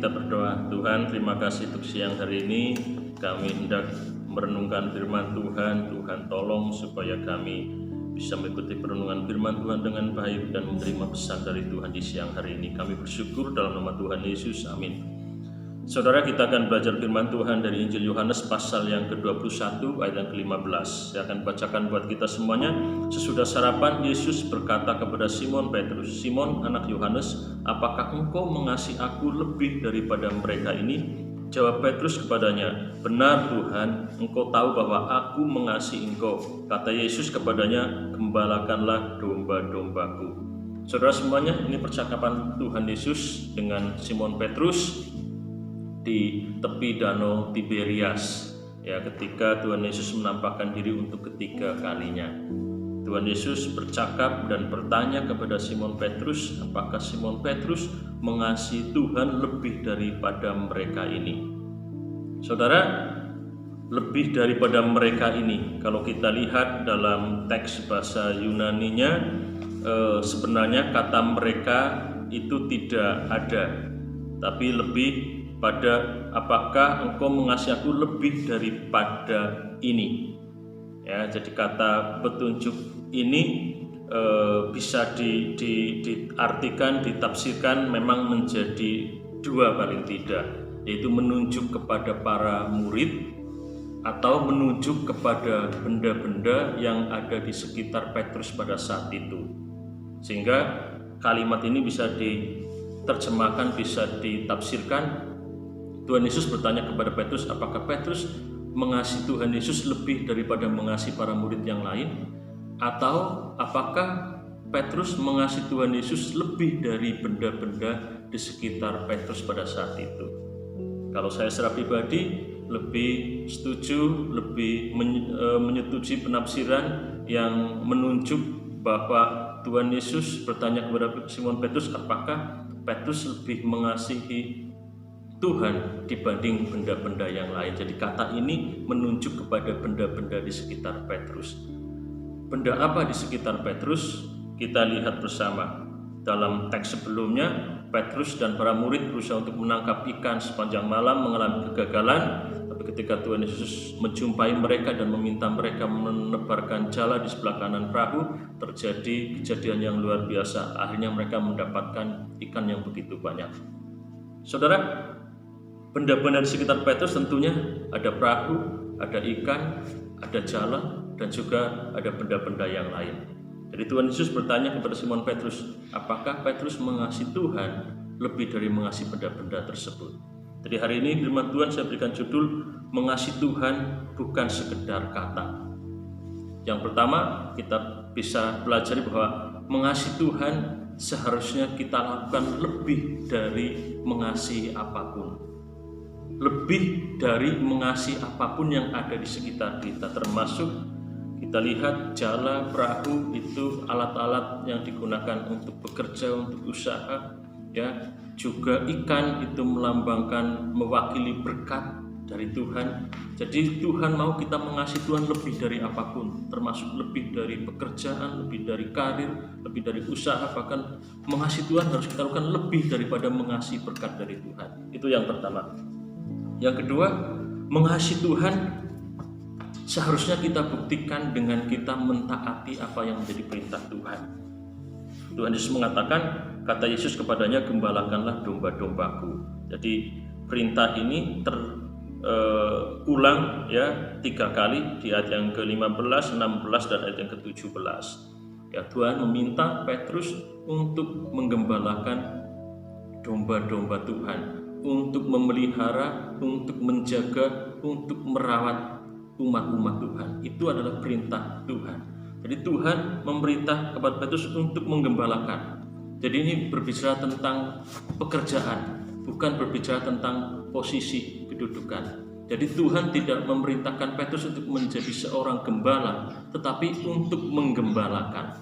kita berdoa. Tuhan, terima kasih untuk siang hari ini. Kami hendak merenungkan firman Tuhan. Tuhan tolong supaya kami bisa mengikuti perenungan firman Tuhan dengan baik dan menerima pesan dari Tuhan di siang hari ini. Kami bersyukur dalam nama Tuhan Yesus. Amin. Saudara, kita akan belajar firman Tuhan dari Injil Yohanes pasal yang ke-21 ayat yang ke-15. Saya akan bacakan buat kita semuanya. Sesudah sarapan, Yesus berkata kepada Simon Petrus, "Simon, anak Yohanes, apakah engkau mengasihi aku lebih daripada mereka ini?" Jawab Petrus kepadanya, "Benar Tuhan, engkau tahu bahwa aku mengasihi engkau." Kata Yesus kepadanya, "Gembalakanlah domba-dombaku." Saudara semuanya, ini percakapan Tuhan Yesus dengan Simon Petrus di tepi danau Tiberias, ya, ketika Tuhan Yesus menampakkan diri untuk ketiga kalinya. Tuhan Yesus bercakap dan bertanya kepada Simon Petrus, apakah Simon Petrus mengasihi Tuhan lebih daripada mereka ini? Saudara, lebih daripada mereka ini, kalau kita lihat dalam teks bahasa Yunaninya, sebenarnya kata mereka itu tidak ada, tapi lebih pada apakah engkau mengasihi aku lebih daripada ini, ya. Jadi kata petunjuk ini bisa diartikan, ditafsirkan memang menjadi dua paling tidak, yaitu menunjuk kepada para murid atau menunjuk kepada benda-benda yang ada di sekitar Petrus pada saat itu. Sehingga kalimat ini bisa diterjemahkan, bisa ditafsirkan, Tuhan Yesus bertanya kepada Petrus, apakah Petrus mengasihi Tuhan Yesus lebih daripada mengasihi para murid yang lain? Atau apakah Petrus mengasihi Tuhan Yesus lebih dari benda-benda di sekitar Petrus pada saat itu? Kalau saya secara pribadi lebih setuju, lebih menyetujui penafsiran yang menunjuk bahwa Tuhan Yesus bertanya kepada Simon Petrus, apakah Petrus lebih mengasihi Tuhan dibanding benda-benda yang lain. Jadi kata ini menunjuk kepada benda-benda di sekitar Petrus. Benda apa di sekitar Petrus? Kita lihat bersama. Dalam teks sebelumnya, Petrus dan para murid berusaha untuk menangkap ikan sepanjang malam, mengalami kegagalan. Tapi ketika Tuhan Yesus menjumpai mereka dan meminta mereka menebarkan jala di sebelah kanan perahu, terjadi kejadian yang luar biasa. Akhirnya mereka mendapatkan ikan yang begitu banyak. Saudara, benda-benda di sekitar Petrus tentunya ada perahu, ada ikan, ada jala, dan juga ada benda-benda yang lain. Jadi Tuhan Yesus bertanya kepada Simon Petrus, apakah Petrus mengasihi Tuhan lebih dari mengasihi benda-benda tersebut? Jadi hari ini firman Tuhan saya berikan judul, mengasihi Tuhan bukan sekedar kata. Yang pertama, kita bisa pelajari bahwa mengasihi Tuhan seharusnya kita lakukan lebih dari mengasihi apapun. Lebih dari mengasihi apapun yang ada di sekitar kita, termasuk kita lihat jala, perahu itu alat-alat yang digunakan untuk bekerja, untuk usaha, ya. Juga ikan itu melambangkan, mewakili berkat dari Tuhan. Jadi Tuhan mau kita mengasihi Tuhan lebih dari apapun, termasuk lebih dari pekerjaan, lebih dari karir, lebih dari usaha. Bahkan mengasihi Tuhan harus kita lakukan lebih daripada mengasihi berkat dari Tuhan. Itu yang pertama. Yang kedua, mengasihi Tuhan seharusnya kita buktikan dengan kita mentaati apa yang menjadi perintah Tuhan. Tuhan Yesus mengatakan, kata Yesus kepadanya, "Gembalakanlah domba-dombaku." Jadi perintah ini terulang ya 3 kali di ayat yang ke-15, 16 dan ayat yang ke-17. Ya, Tuhan meminta Petrus untuk menggembalakan domba-domba Tuhan, untuk memelihara, untuk menjaga, untuk merawat umat-umat Tuhan. Itu adalah perintah Tuhan. Jadi Tuhan memerintah kepada Petrus untuk menggembalakan. Jadi ini berbicara tentang pekerjaan, bukan berbicara tentang posisi kedudukan. Jadi Tuhan tidak memerintahkan Petrus untuk menjadi seorang gembala, tetapi untuk menggembalakan.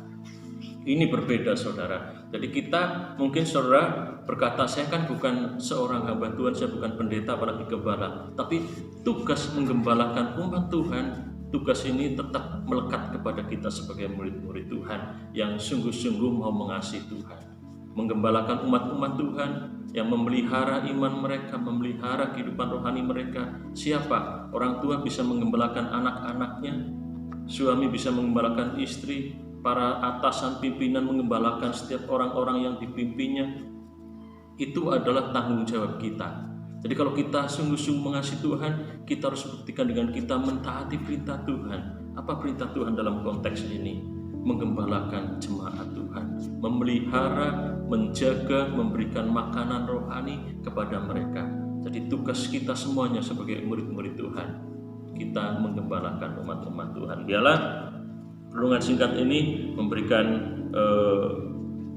Ini berbeda, saudara. Jadi kita mungkin saudara berkata, saya kan bukan seorang hamba Tuhan, saya bukan pendeta apalagi gembala. Tapi tugas menggembalakan umat Tuhan, tugas ini tetap melekat kepada kita sebagai murid-murid Tuhan yang sungguh-sungguh mau mengasihi Tuhan. menggembalakan umat-umat Tuhan yang memelihara iman mereka, memelihara kehidupan rohani mereka. Siapa? Orang tua bisa menggembalakan anak-anaknya, suami bisa menggembalakan istri, para atasan pimpinan menggembalakan setiap orang-orang yang dipimpinnya. Itu adalah tanggung jawab kita. Jadi kalau kita sungguh-sungguh mengasihi Tuhan, kita harus buktikan dengan kita mentaati perintah Tuhan. Apa perintah Tuhan dalam konteks ini? Menggembalakan jemaat Tuhan, memelihara, menjaga, memberikan makanan rohani kepada mereka. Jadi tugas kita semuanya sebagai murid-murid Tuhan, kita menggembalakan umat-umat Tuhan. Biarlah renungan singkat ini memberikan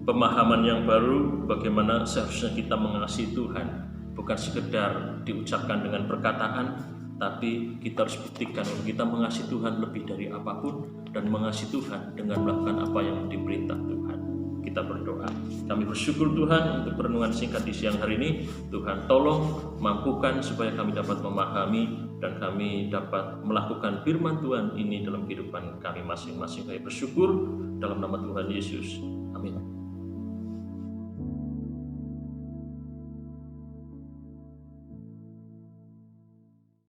pemahaman yang baru bagaimana seharusnya kita mengasihi Tuhan. Bukan sekedar diucapkan dengan perkataan, tapi kita harus buktikan bahwa kita mengasihi Tuhan lebih dari apapun dan mengasihi Tuhan dengan melakukan apa yang diperintah Tuhan. Kita berdoa. Kami bersyukur Tuhan untuk renungan singkat di siang hari ini. Tuhan tolong mampukan supaya kami dapat memahami dan kami dapat melakukan firman Tuhan ini dalam kehidupan kami masing-masing. Kami bersyukur dalam nama Tuhan Yesus. Amin.